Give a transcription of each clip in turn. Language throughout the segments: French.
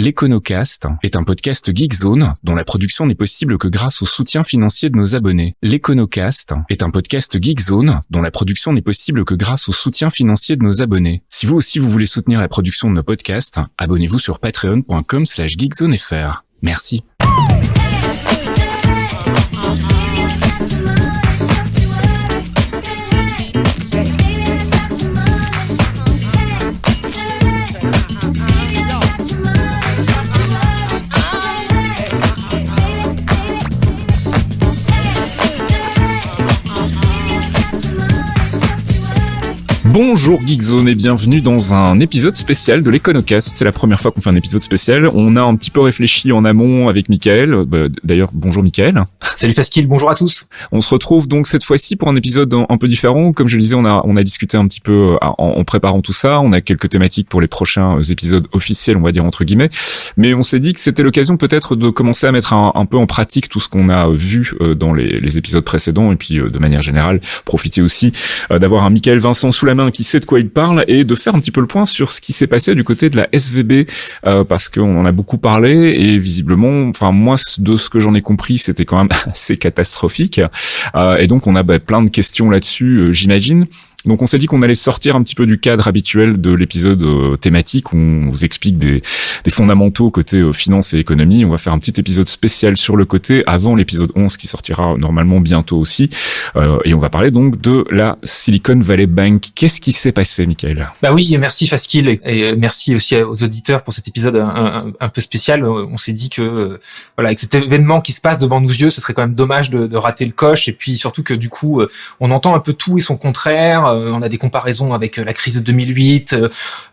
L'Econocast est un podcast Geekzone dont la production n'est possible que grâce au soutien financier de nos abonnés. L'Econocast est un podcast Geekzone dont la production n'est possible que grâce au soutien financier de nos abonnés. Si vous aussi vous voulez soutenir la production de nos podcasts, abonnez-vous sur patreon.com/geekzonefr. Merci. Bonjour Geekzone et bienvenue dans un épisode spécial de l'Econocast. C'est la première fois qu'on fait un épisode spécial. On a un petit peu réfléchi en amont avec Mickaël. D'ailleurs, bonjour Mickaël. Salut Faskil, bonjour à tous. On se retrouve donc cette fois-ci pour un épisode un peu différent. Comme je le disais, on a discuté un petit peu en préparant tout ça. On a quelques thématiques pour les prochains épisodes officiels, on va dire entre guillemets. Mais on s'est dit que c'était l'occasion peut-être de commencer à mettre un peu en pratique tout ce qu'on a vu dans les épisodes précédents. Et puis de manière générale, profiter aussi d'avoir un Mickaël Vincent sous la main qui sait de quoi il parle et de faire un petit peu le point sur ce qui s'est passé du côté de la SVB parce qu'on en a beaucoup parlé et visiblement, enfin moi de ce que j'en ai compris, c'était quand même assez catastrophique et donc on a plein de questions là-dessus, j'imagine. Donc on s'est dit qu'on allait sortir un petit peu du cadre habituel de l'épisode thématique où on vous explique des fondamentaux côté finance et économie. On va faire un petit épisode spécial sur le côté avant l'épisode 11 qui sortira normalement bientôt aussi. Et on va parler donc de la Silicon Valley Bank. Qu'est-ce qui s'est passé, Mickaël ? Bah oui, merci Faskil et merci aussi aux auditeurs pour cet épisode un peu spécial. On s'est dit que voilà, avec cet événement qui se passe devant nos yeux, ce serait quand même dommage de rater le coche et puis surtout que du coup, on entend un peu tout et son contraire. On a des comparaisons avec la crise de 2008.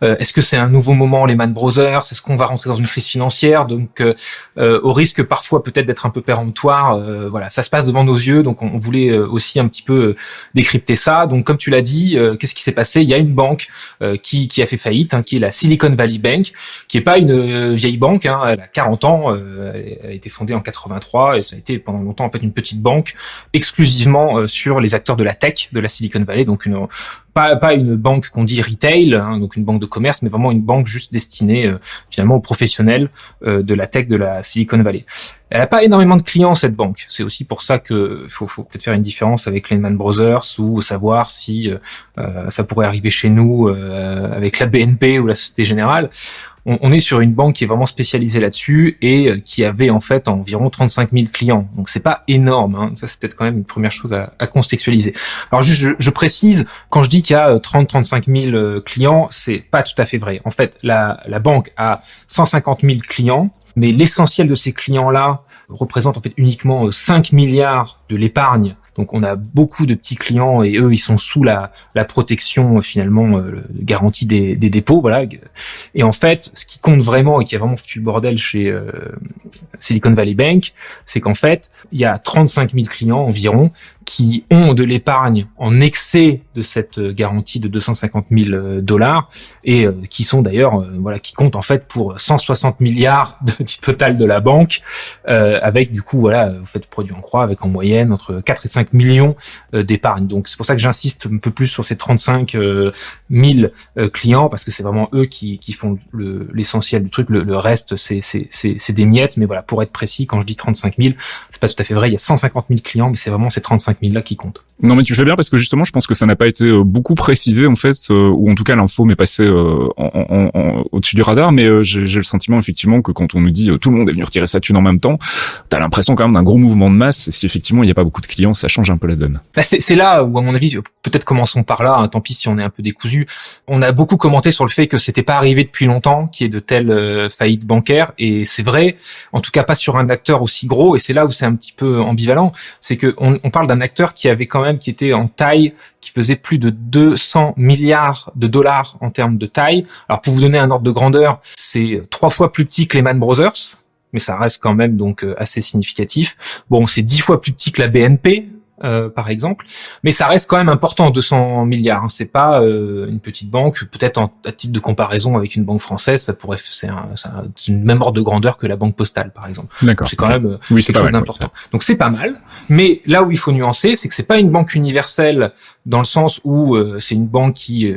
Est-ce que c'est un nouveau moment, Lehman Brothers ? Est-ce qu'on va rentrer dans une crise financière ? Donc, au risque parfois peut-être d'être un peu péremptoire, voilà, ça se passe devant nos yeux. Donc, on voulait aussi un petit peu décrypter ça. Donc, comme tu l'as dit, qu'est-ce qui s'est passé ? Il y a une banque qui a fait faillite, qui est la Silicon Valley Bank, qui est pas une vieille banque. Elle a 40 ans. Elle a été fondée en 83 et ça a été pendant longtemps en fait une petite banque exclusivement sur les acteurs de la tech de la Silicon Valley. Donc, pas une banque qu'on dit retail, donc une banque de commerce, mais vraiment une banque juste destinée finalement aux professionnels de la tech de la Silicon Valley. Elle a pas énormément de clients cette banque. C'est aussi pour ça que faut peut-être faire une différence avec Lehman Brothers ou savoir si ça pourrait arriver chez nous avec la BNP ou la Société Générale. On est sur une banque qui est vraiment spécialisée là-dessus et qui avait en fait environ 35 000 clients. Donc c'est pas énorme. Ça c'est peut-être quand même une première chose à contextualiser. Alors juste je précise, quand je dis qu'il y a 30-35 000 clients, c'est pas tout à fait vrai. En fait, la banque a 150 000 clients, mais l'essentiel de ces clients-là représente en fait uniquement 5 milliards de l'épargne. Donc on a beaucoup de petits clients et eux ils sont sous la protection finalement garantie des dépôts, voilà. Et en fait, ce qui compte vraiment et qui a vraiment foutu le bordel chez Silicon Valley Bank, c'est qu'en fait, il y a 35 000 clients environ qui ont de l'épargne en excès de cette garantie de $250 000 et qui sont d'ailleurs voilà, qui comptent en fait pour 160 milliards du total de la banque avec du coup voilà, vous faites produit en croix avec en moyenne entre 4 et 5 millions d'épargne. Donc c'est pour ça que j'insiste un peu plus sur ces 35 000 clients parce que c'est vraiment eux qui font l'essentiel du truc. Le reste c'est des miettes, mais voilà, pour être précis, quand je dis 35 000, c'est pas tout à fait vrai. Il y a 150 000 clients, mais c'est vraiment ces 35 000 là qui comptent. Non mais tu fais bien parce que justement je pense que ça n'a pas été beaucoup précisé en fait, ou en tout cas l'info m'est passée au-dessus du radar, mais j'ai le sentiment effectivement que quand on nous dit tout le monde est venu retirer sa thune en même temps, t'as l'impression quand même d'un gros mouvement de masse, et si effectivement il n'y a pas beaucoup de clients, ça change un peu la donne. Bah c'est là où à mon avis, peut-être commençons par là, tant pis si on est un peu décousu, on a beaucoup commenté sur le fait que c'était pas arrivé depuis longtemps qu'il y ait de telles faillites bancaires, et c'est vrai, en tout cas pas sur un acteur aussi gros, et c'est là où c'est un petit peu ambivalent, c'est que on parle d'un acteur qui avait quand même, qui était en taille, qui faisait plus de 200 milliards de dollars en termes de taille. Alors pour vous donner un ordre de grandeur, c'est 3 fois plus petit que Lehman Brothers, mais ça reste quand même donc assez significatif. Bon, c'est 10 fois plus petit que la BNP, par exemple, mais ça reste quand même important, 200 milliards. Hein. C'est pas une petite banque. Peut-être à titre de comparaison avec une banque française, c'est une même ordre de grandeur que la Banque Postale, par exemple. D'accord. C'est quand même oui, quelque chose d'important. Oui. Donc c'est pas mal. Mais là où il faut nuancer, c'est que c'est pas une banque universelle dans le sens où c'est une banque qui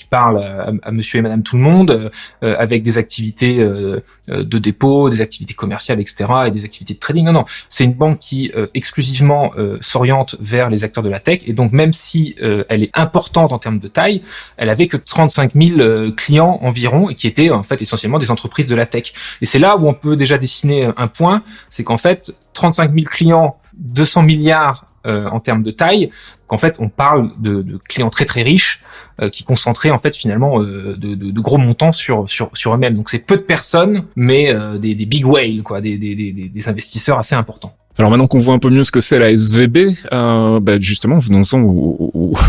parle à Monsieur et Madame tout le monde, avec des activités de dépôt, des activités commerciales, etc., et des activités de trading. Non, c'est une banque qui exclusivement s'oriente vers les acteurs de la tech, et donc même si elle est importante en termes de taille, elle avait que 35 000 clients environ, et qui étaient en fait essentiellement des entreprises de la tech. Et c'est là où on peut déjà dessiner un point, c'est qu'en fait 35 000 clients, 200 milliards en termes de taille, qu'en fait on parle de clients très très riches qui concentraient en fait finalement de gros montants sur eux-mêmes. Donc c'est peu de personnes, mais des big whales, quoi, des investisseurs assez importants. Alors maintenant qu'on voit un peu mieux ce que c'est la SVB, justement, venons-en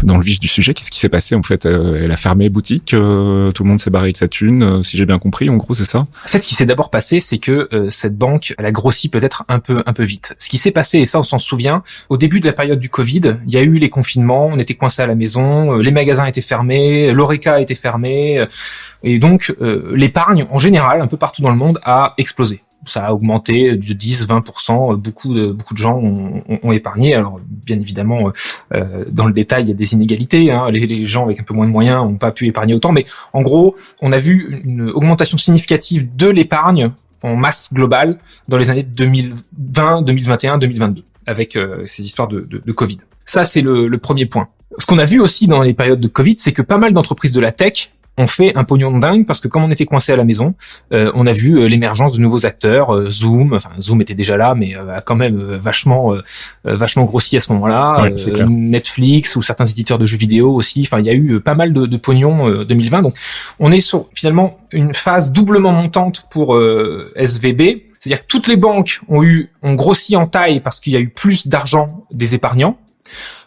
dans le vif du sujet. Qu'est-ce qui s'est passé en fait? Elle a fermé boutique, tout le monde s'est barré avec sa thune, si j'ai bien compris. En gros, c'est ça. En fait, ce qui s'est d'abord passé, c'est que cette banque, elle a grossi peut-être un peu vite. Ce qui s'est passé, et ça on s'en souvient, au début de la période du Covid, il y a eu les confinements, on était coincés à la maison, les magasins étaient fermés, l'Horeca était fermé, et donc l'épargne en général, un peu partout dans le monde, a explosé. Ça a augmenté de 10-20%. Beaucoup de gens ont épargné. Alors, bien évidemment, dans le détail, il y a des inégalités. Hein. Les gens avec un peu moins de moyens n'ont pas pu épargner autant. Mais en gros, on a vu une augmentation significative de l'épargne en masse globale dans les années 2020, 2021, 2022, avec ces histoires de Covid. Ça, c'est le premier point. Ce qu'on a vu aussi dans les périodes de Covid, c'est que pas mal d'entreprises de la tech on fait un pognon de dingue parce que comme on était coincé à la maison, on a vu l'émergence de nouveaux acteurs. Zoom était déjà là, mais a quand même vachement grossi à ce moment-là. Ouais, Netflix ou certains éditeurs de jeux vidéo aussi. Enfin, il y a eu pas mal de pognon 2020. Donc, on est sur finalement une phase doublement montante pour SVB. C'est-à-dire que toutes les banques ont grossi en taille parce qu'il y a eu plus d'argent des épargnants.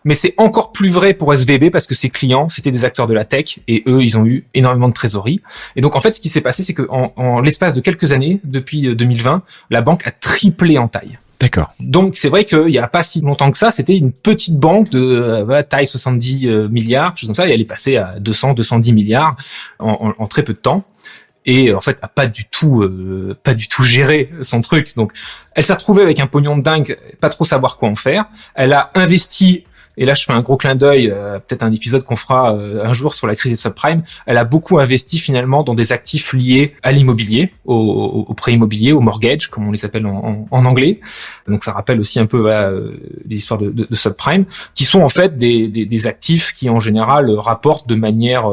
Mais c'est encore plus vrai pour SVB parce que ses clients, c'était des acteurs de la tech et eux, ils ont eu énormément de trésorerie. Et donc, en fait, ce qui s'est passé, c'est que en l'espace de quelques années, depuis 2020, la banque a triplé en taille. D'accord. Donc, c'est vrai qu'il y a pas si longtemps que ça, c'était une petite banque de taille 70 milliards, chose comme ça, et elle est passée à 200-210 milliards en très peu de temps. Et en fait, a pas du tout géré son truc. Donc, elle s'est retrouvée avec un pognon de dingue, pas trop savoir quoi en faire. Elle a investi, et là je fais un gros clin d'œil, peut-être un épisode qu'on fera un jour sur la crise des subprimes. Elle a beaucoup investi finalement dans des actifs liés à l'immobilier, au prêt immobilier, au mortgage, comme on les appelle en anglais. Donc ça rappelle aussi un peu les histoires de subprime, qui sont en fait des actifs qui en général rapportent de manière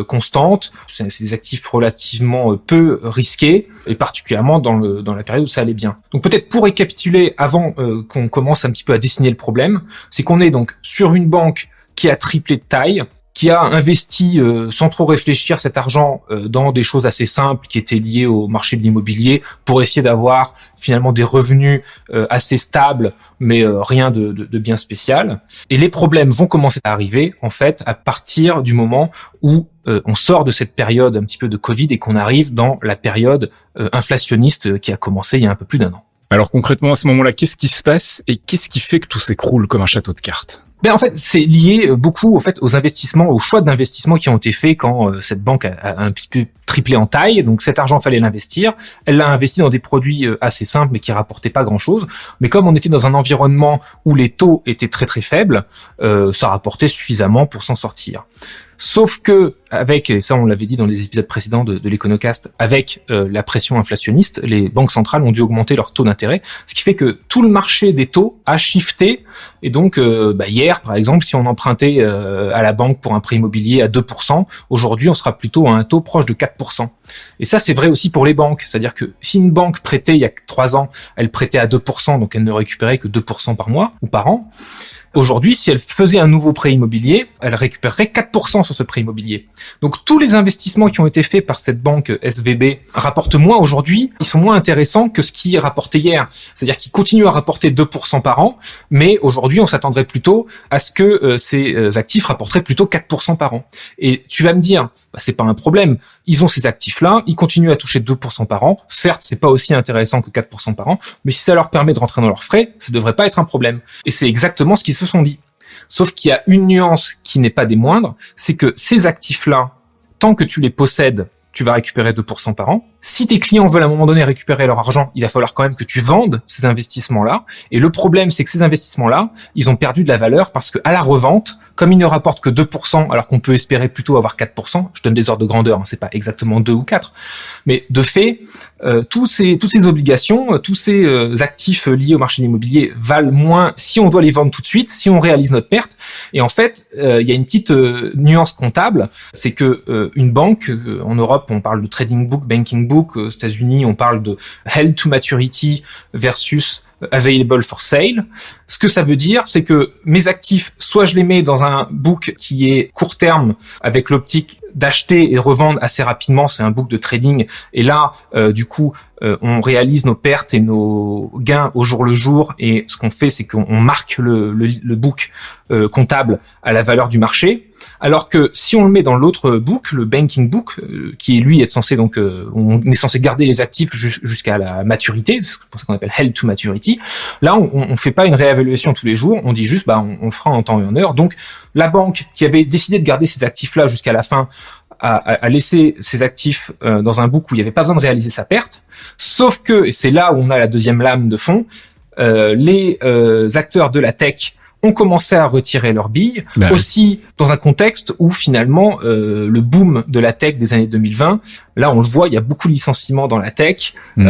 constante. C'est des actifs relativement peu risqués, et particulièrement dans la période où ça allait bien. Donc peut-être pour récapituler, avant qu'on commence un petit peu à dessiner le problème, c'est qu'on est donc sur une banque qui a triplé de taille, qui a investi sans trop réfléchir cet argent dans des choses assez simples qui étaient liées au marché de l'immobilier pour essayer d'avoir finalement des revenus assez stables, mais rien de bien spécial. Et les problèmes vont commencer à arriver en fait à partir du moment où on sort de cette période un petit peu de Covid et qu'on arrive dans la période inflationniste qui a commencé il y a un peu plus d'1 an. Alors concrètement à ce moment-là, qu'est-ce qui se passe et qu'est-ce qui fait que tout s'écroule comme un château de cartes? En fait, c'est lié beaucoup aux investissements, aux choix d'investissement qui ont été faits quand cette banque a un petit peu triplé en taille. Donc cet argent, fallait l'investir. Elle l'a investi dans des produits assez simples mais qui rapportaient pas grand-chose. Mais comme on était dans un environnement où les taux étaient très très faibles, ça rapportait suffisamment pour s'en sortir. Sauf que, et ça on l'avait dit dans les épisodes précédents de l'Econocast, avec la pression inflationniste, les banques centrales ont dû augmenter leur taux d'intérêt, ce qui fait que tout le marché des taux a shifté, et donc hier par exemple, si on empruntait à la banque pour un prêt immobilier à 2%, aujourd'hui on sera plutôt à un taux proche de 4%. Et ça c'est vrai aussi pour les banques, c'est-à-dire que si une banque prêtait il y a 3 ans, elle prêtait à 2%, donc elle ne récupérait que 2% par mois ou par an. Aujourd'hui, si elle faisait un nouveau prêt immobilier, elle récupérerait 4% sur ce prêt immobilier. Donc tous les investissements qui ont été faits par cette banque SVB rapportent moins aujourd'hui, ils sont moins intéressants que ce qui rapportait hier. C'est-à-dire qu'ils continuent à rapporter 2% par an, mais aujourd'hui on s'attendrait plutôt à ce que ces actifs rapporteraient plutôt 4% par an. Et tu vas me dire, c'est pas un problème, ils ont ces actifs-là, ils continuent à toucher 2% par an, certes c'est pas aussi intéressant que 4% par an, mais si ça leur permet de rentrer dans leurs frais, ça devrait pas être un problème. Et c'est exactement ce qu'ils se sont dit. Sauf qu'il y a une nuance qui n'est pas des moindres, c'est que ces actifs-là, tant que tu les possèdes, tu vas récupérer 2% par an. Si tes clients veulent à un moment donné récupérer leur argent, il va falloir quand même que tu vendes ces investissements-là. Et le problème, c'est que ces investissements-là, ils ont perdu de la valeur parce que à la revente, comme ils ne rapportent que 2%, alors qu'on peut espérer plutôt avoir 4%, je donne des ordres de grandeur, hein, c'est pas exactement 2 ou 4, mais de fait, tous ces obligations, tous ces actifs liés au marché de l'immobilier valent moins si on doit les vendre tout de suite, si on réalise notre perte. Et en fait, il y a une petite nuance comptable, c'est que une banque, en Europe, on parle de trading book, banking book, aux États-Unis, on parle de held to maturity versus available for sale. Ce que ça veut dire, c'est que mes actifs, soit je les mets dans un book qui est court terme avec l'optique d'acheter et revendre assez rapidement, c'est un book de trading. Et là, du coup, on réalise nos pertes et nos gains au jour le jour. Et ce qu'on fait, c'est qu'on marque le book comptable à la valeur du marché. Alors que si on le met dans l'autre book, le banking book, qui lui est censé donc, on est censé garder les actifs jusqu'à la maturité, c'est pour ça qu'on appelle held to maturity. Là, on fait pas une réévaluation tous les jours, on dit juste, on le fera en temps et en heure. Donc, la banque qui avait décidé de garder ces actifs-là jusqu'à la fin a laissé ses actifs dans un book où il n'y avait pas besoin de réaliser sa perte. Sauf que, et c'est là où on a la deuxième lame de fond, les acteurs de la tech ont commencé à retirer leurs billes, aussi dans un contexte où finalement le boom de la tech des années 2020, là on le voit, il y a beaucoup de licenciements dans la tech, il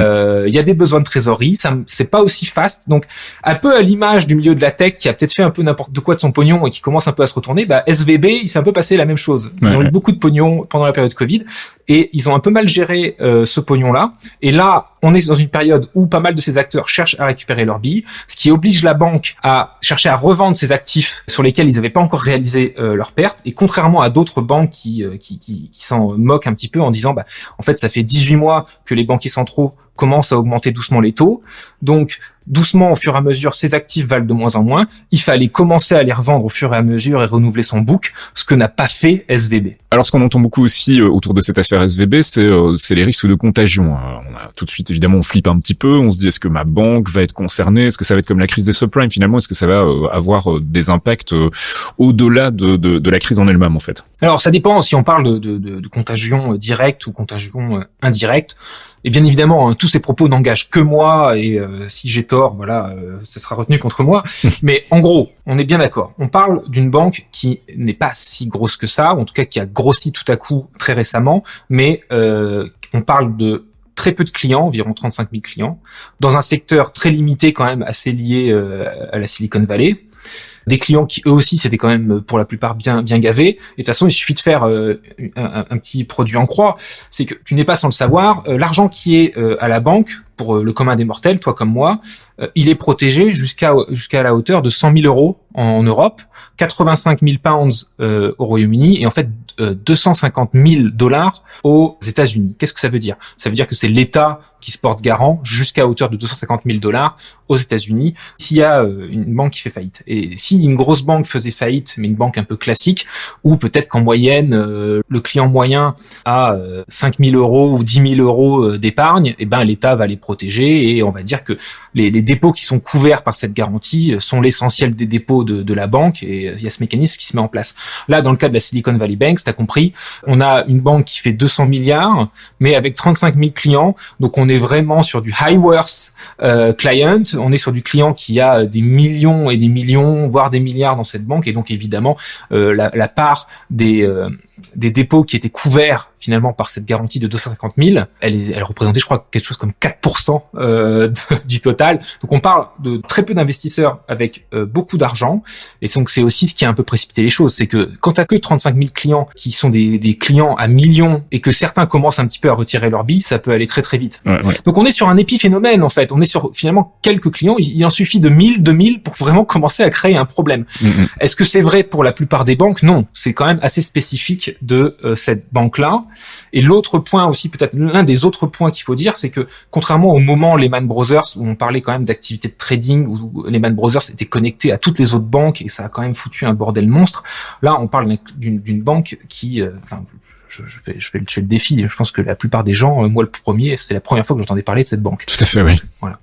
y a des besoins de trésorerie, c'est pas aussi fast, donc un peu à l'image du milieu de la tech qui a peut-être fait un peu n'importe quoi de son pognon et qui commence un peu à se retourner, SVB, il s'est un peu passé la même chose. Ils ont eu beaucoup de pognon pendant la période Covid et ils ont un peu mal géré ce pognon-là, et là on est dans une période où pas mal de ces acteurs cherchent à récupérer leurs billes, ce qui oblige la banque à chercher à revendre ces actifs sur lesquels ils n'avaient pas encore réalisé leurs pertes. Et contrairement à d'autres banques qui s'en moquent un petit peu en disant, en fait, ça fait 18 mois que les banquiers centraux commencent à augmenter doucement les taux. Donc, doucement, au fur et à mesure, ces actifs valent de moins en moins. Il fallait commencer à les revendre au fur et à mesure et renouveler son book, ce que n'a pas fait SVB. Alors, ce qu'on entend beaucoup aussi autour de cette affaire SVB, c'est les risques de contagion. On a tout de suite, évidemment, on flippe un petit peu. On se dit, est-ce que ma banque va être concernée? Est-ce que ça va être comme la crise des subprimes, finalement? Est-ce que ça va avoir des impacts au-delà de la crise en elle-même, en fait? Alors, ça dépend si on parle de contagion directe ou contagion indirecte. Et bien évidemment, tous ces propos n'engagent que moi, et si j'ai tort, ce sera retenu contre moi. Mais en gros, on est bien d'accord. On parle d'une banque qui n'est pas si grosse que ça, ou en tout cas qui a grossi tout à coup très récemment, mais on parle de très peu de clients, environ 35 000 clients, dans un secteur très limité quand même, assez lié à la Silicon Valley. Des clients qui eux aussi c'était quand même pour la plupart bien gavés. Et de toute façon il suffit de faire un petit produit en croix, c'est que tu n'es pas sans le savoir, l'argent qui est à la banque pour le commun des mortels, toi comme moi, il est protégé jusqu'à la hauteur de 100 000 euros en Europe, 85 000 pounds au Royaume-Uni et en fait 250 000 dollars aux États-Unis. Qu'est-ce que ça veut dire? Ça veut dire que c'est l'État qui se porte garant jusqu'à hauteur de 250 000 dollars aux États-Unis s'il y a une banque qui fait faillite. Et si une grosse banque faisait faillite, mais une banque un peu classique, ou peut-être qu'en moyenne le client moyen a 5 000 euros ou 10 000 euros d'épargne, et l'État va les protéger et on va dire que les dépôts qui sont couverts par cette garantie sont l'essentiel des dépôts de la banque et il y a ce mécanisme qui se met en place. Là, dans le cas de la Silicon Valley Bank, t'as compris, on a une banque qui fait 200 milliards, mais avec 35 000 clients, donc on est vraiment sur du high worth client, on est sur du client qui a des millions et des millions, voire des milliards dans cette banque, et donc évidemment la part des des dépôts qui étaient couverts finalement par cette garantie de 250 000, elle représentait, je crois, quelque chose comme 4% du total. Donc on parle de très peu d'investisseurs avec beaucoup d'argent, et donc c'est aussi ce qui a un peu précipité les choses, c'est que quand t'as que 35 000 clients qui sont des clients à millions et que certains commencent un petit peu à retirer leurs billes, ça peut aller très très vite. Ouais. Donc on est sur un épiphénomène en fait, on est sur finalement quelques clients, il en suffit de 1000, 2000 pour vraiment commencer à créer un problème. Est-ce que c'est vrai pour la plupart des banques? Non, c'est quand même assez spécifique de cette banque-là. Et l'autre point aussi, peut-être l'un des autres points qu'il faut dire, c'est que contrairement au moment Lehman Brothers, où on parlait quand même d'activité de trading, où Lehman Brothers était connecté à toutes les autres banques et ça a quand même foutu un bordel monstre, là on parle d'une banque qui... je fais le défi. Je pense que la plupart des gens, moi le premier, c'est la première fois que j'entendais parler de cette banque. Tout à fait, oui. Voilà.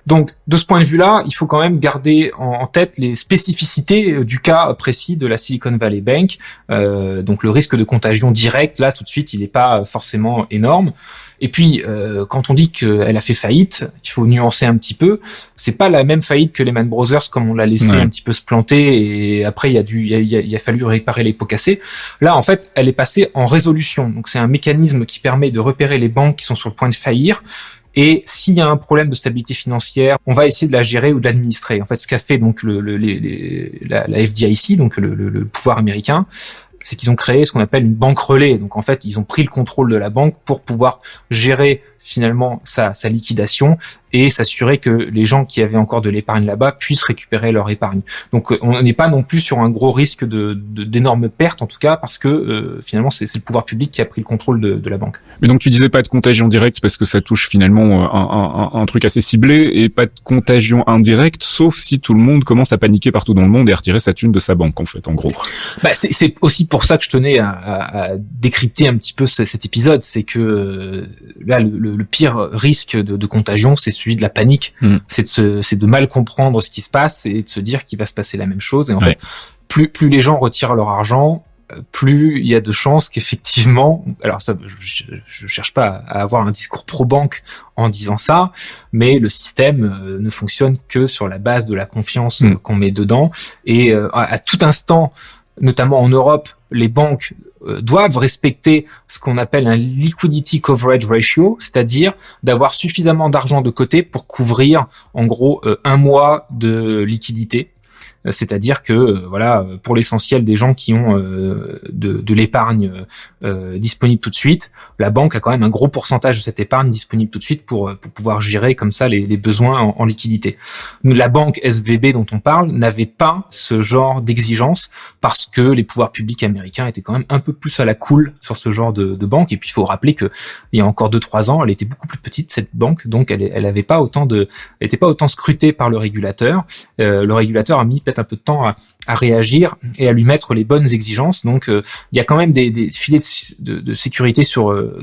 Donc, de ce point de vue-là, il faut quand même garder en tête les spécificités du cas précis de la Silicon Valley Bank. Donc, le risque de contagion directe, là, tout de suite, il n'est pas forcément énorme. Et puis, quand on dit qu'elle a fait faillite, il faut nuancer un petit peu. C'est pas la même faillite que Lehman Brothers, comme on l'a laissé un petit peu se planter, et après il a fallu réparer les pots cassés. Là, en fait, elle est passée en résolution. Donc, c'est un mécanisme qui permet de repérer les banques qui sont sur le point de faillir. Et s'il y a un problème de stabilité financière, on va essayer de la gérer ou de l'administrer. En fait, ce qu'a fait donc la FDIC, donc le pouvoir américain, c'est qu'ils ont créé ce qu'on appelle une banque relais. Donc en fait, ils ont pris le contrôle de la banque pour pouvoir gérer finalement sa liquidation et s'assurer que les gens qui avaient encore de l'épargne là-bas puissent récupérer leur épargne. Donc on n'est pas non plus sur un gros risque d'énormes pertes, en tout cas, parce que finalement c'est le pouvoir public qui a pris le contrôle de la banque. Mais donc tu disais pas de contagion directe parce que ça touche finalement un truc assez ciblé, et pas de contagion indirecte, sauf si tout le monde commence à paniquer partout dans le monde et à retirer sa thune de sa banque, en fait, en gros. Bah c'est aussi pour ça que je tenais à décrypter un petit peu cet épisode, c'est que là le pire risque de contagion, c'est celui de la panique. C'est de mal comprendre ce qui se passe et de se dire qu'il va se passer la même chose. Et en fait, plus les gens retirent leur argent, plus il y a de chances qu'effectivement, alors ça, je cherche pas à avoir un discours pro-banque en disant ça, mais le système ne fonctionne que sur la base de la confiance qu'on met dedans. Et à tout instant, notamment en Europe, les banques doivent respecter ce qu'on appelle un liquidity coverage ratio, c'est-à-dire d'avoir suffisamment d'argent de côté pour couvrir en gros un mois de liquidité. C'est-à-dire que voilà, pour l'essentiel des gens qui ont de l'épargne disponible tout de suite, la banque a quand même un gros pourcentage de cette épargne disponible tout de suite pour pouvoir gérer comme ça les besoins en liquidité. La banque SVB dont on parle n'avait pas ce genre d'exigence parce que les pouvoirs publics américains étaient quand même un peu plus à la cool sur ce genre de banque. Et puis il faut rappeler que il y a encore 2-3 ans, elle était beaucoup plus petite cette banque, donc elle était pas autant scrutée par le régulateur. Le régulateur a mis peut-être un peu de temps à réagir et à lui mettre les bonnes exigences. Donc il y a quand même des filets de sécurité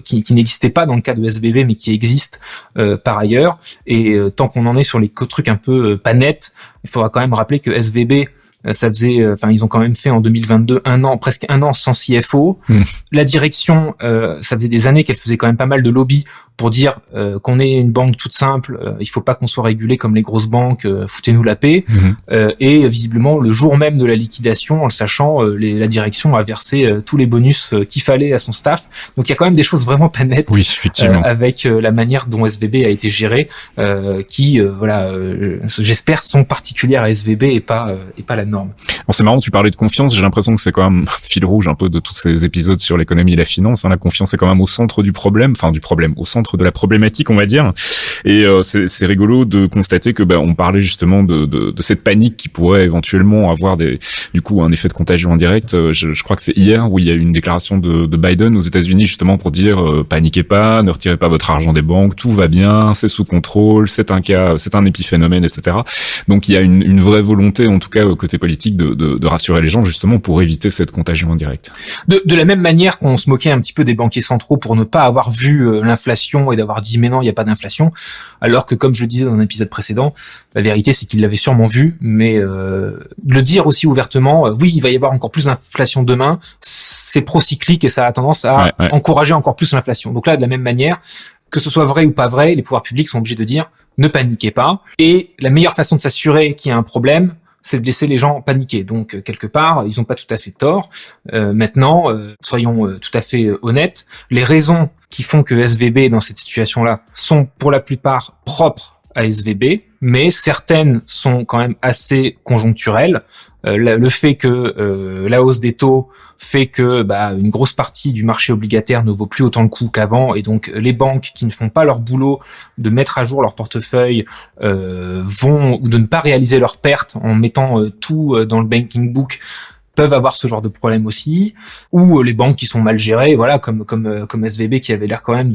qui n'existaient pas dans le cas de SVB mais qui existent par ailleurs. Et tant qu'on en est sur les trucs un peu pas nets, il faudra quand même rappeler que SVB, ça faisait, ils ont quand même fait en 2022 presque un an sans CFO. La direction, ça faisait des années qu'elle faisait quand même pas mal de lobby pour dire qu'on est une banque toute simple, il faut pas qu'on soit régulé comme les grosses banques, foutez-nous la paix. Et visiblement, le jour même de la liquidation, en le sachant, la direction a versé tous les bonus qu'il fallait à son staff. Donc il y a quand même des choses vraiment pas nettes, oui, effectivement, avec la manière dont SVB a été géré, qui, j'espère, sont particulières à SVB et pas la norme. Bon, c'est marrant, tu parlais de confiance, j'ai l'impression que c'est quand même un fil rouge un peu de tous ces épisodes sur l'économie et la finance. La confiance est quand même au centre du problème, au centre de la problématique, on va dire. Et c'est rigolo de constater que on parlait justement de cette panique qui pourrait éventuellement avoir du coup un effet de contagion indirect. Je crois que c'est hier où il y a eu une déclaration de Biden aux États-Unis justement pour dire paniquez pas, ne retirez pas votre argent des banques, tout va bien, c'est sous contrôle, c'est un épiphénomène, etc. Donc il y a une vraie volonté, en tout cas au côté politique, de rassurer les gens justement pour éviter cette contagion indirecte. De la même manière qu'on se moquait un petit peu des banquiers centraux pour ne pas avoir vu l'inflation et d'avoir dit mais non, il n'y a pas d'inflation, alors que comme je le disais dans un épisode précédent, la vérité c'est qu'ils l'avaient sûrement vu, mais le dire aussi ouvertement, oui, il va y avoir encore plus d'inflation demain, c'est procyclique et ça a tendance à encourager encore plus l'inflation. Donc là, de la même manière, que ce soit vrai ou pas vrai, les pouvoirs publics sont obligés de dire ne paniquez pas. Et la meilleure façon de s'assurer qu'il y a un problème, c'est de laisser les gens paniquer. Donc quelque part, ils ont pas tout à fait tort. Maintenant, soyons tout à fait honnêtes, les raisons qui font que SVB est dans cette situation-là sont pour la plupart propres à SVB, mais certaines sont quand même assez conjoncturelles. Le fait que la hausse des taux fait que une grosse partie du marché obligataire ne vaut plus autant le coup qu'avant, et donc les banques qui ne font pas leur boulot de mettre à jour leur portefeuille vont, ou de ne pas réaliser leurs pertes en mettant tout dans le banking book, peuvent avoir ce genre de problème aussi, ou les banques qui sont mal gérées, voilà, comme SVB qui avait l'air quand même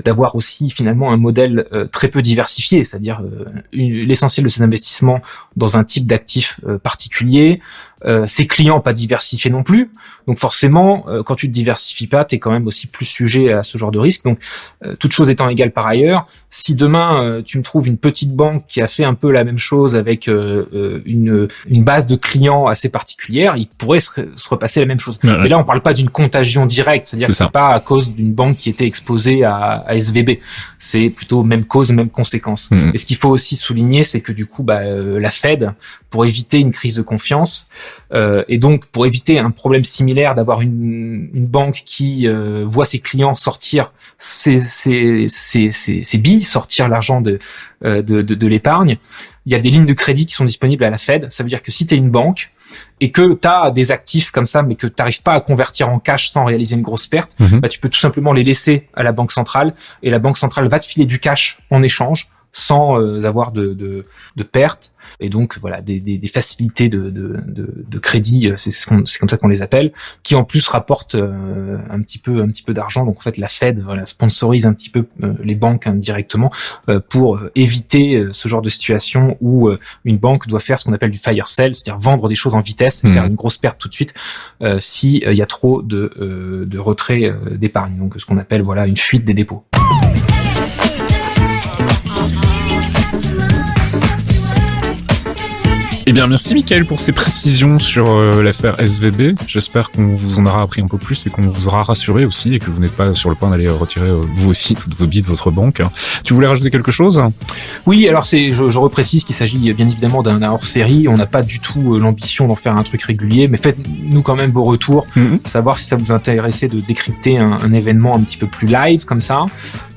d'avoir aussi finalement un modèle très peu diversifié, c'est-à-dire l'essentiel de ses investissements dans un type d'actif particulier, ses clients pas diversifiés non plus, donc forcément quand tu te diversifies pas, t'es quand même aussi plus sujet à ce genre de risque. Donc toute chose étant égale par ailleurs, si demain tu me trouves une petite banque qui a fait un peu la même chose avec une base de clients assez particulière, il pourrait se repasser la même chose. Ouais. Mais là on parle pas d'une contagion directe, c'est-à-dire que c'est pas à cause d'une banque qui était exposée à SVB, c'est plutôt même cause, même conséquence. Et ce qu'il faut aussi souligner, c'est que du coup la Fed, pour éviter une crise de confiance, et donc pour éviter un problème similaire d'avoir une banque qui voit ses clients sortir ses billes, sortir l'argent de l'épargne, il y a des lignes de crédit qui sont disponibles à la Fed. Ça veut dire que si tu es une banque et que tu as des actifs comme ça mais que tu n'arrives pas à convertir en cash sans réaliser une grosse perte, tu peux tout simplement les laisser à la banque centrale, et la banque centrale va te filer du cash en échange sans avoir de perte, et donc voilà des facilités de crédit, c'est comme ça qu'on les appelle, qui en plus rapportent un petit peu d'argent. Donc en fait la Fed sponsorise un petit peu les banques indirectement pour éviter ce genre de situation où une banque doit faire ce qu'on appelle du fire sale, c'est-à-dire vendre des choses en vitesse et faire une grosse perte tout de suite si il y a trop de retrait d'épargne, donc ce qu'on appelle une fuite des dépôts. Eh bien, merci Mickaël pour ces précisions sur l'affaire SVB. J'espère qu'on vous en aura appris un peu plus et qu'on vous aura rassuré aussi, et que vous n'êtes pas sur le point d'aller retirer vous aussi toutes vos billes de votre banque. Tu voulais rajouter quelque chose ? Oui, alors je reprécise qu'il s'agit bien évidemment d'un hors-série. On n'a pas du tout l'ambition d'en faire un truc régulier, mais faites-nous quand même vos retours, savoir si ça vous intéressait de décrypter un événement un petit peu plus live comme ça.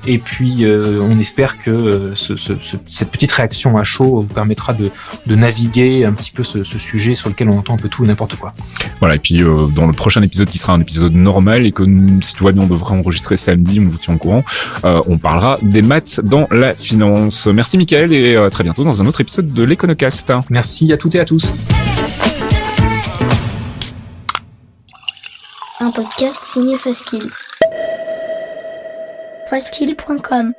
Et puis on espère que cette petite réaction à chaud vous permettra de naviguer un petit peu ce sujet sur lequel on entend un peu tout et n'importe quoi. Voilà, et puis dans le prochain épisode qui sera un épisode normal, et que si tout va bien on devrait enregistrer samedi, on vous tient au courant, on parlera des maths dans la finance. Merci Mickaël, et à très bientôt dans un autre épisode de l'Econocast. Merci à toutes et à tous. Un podcast signé Faskill. Faskill.com.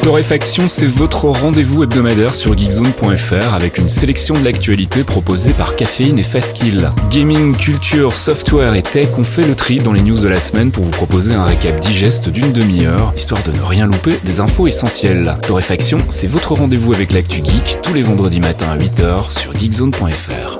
Torréfaction, c'est votre rendez-vous hebdomadaire sur geekzone.fr avec une sélection de l'actualité proposée par Caféine et Faskill. Gaming, culture, software et tech, on fait le tri dans les news de la semaine pour vous proposer un récap digeste d'une demi-heure, histoire de ne rien louper des infos essentielles. Torréfaction, c'est votre rendez-vous avec l'actu geek tous les vendredis matins à 8h sur geekzone.fr.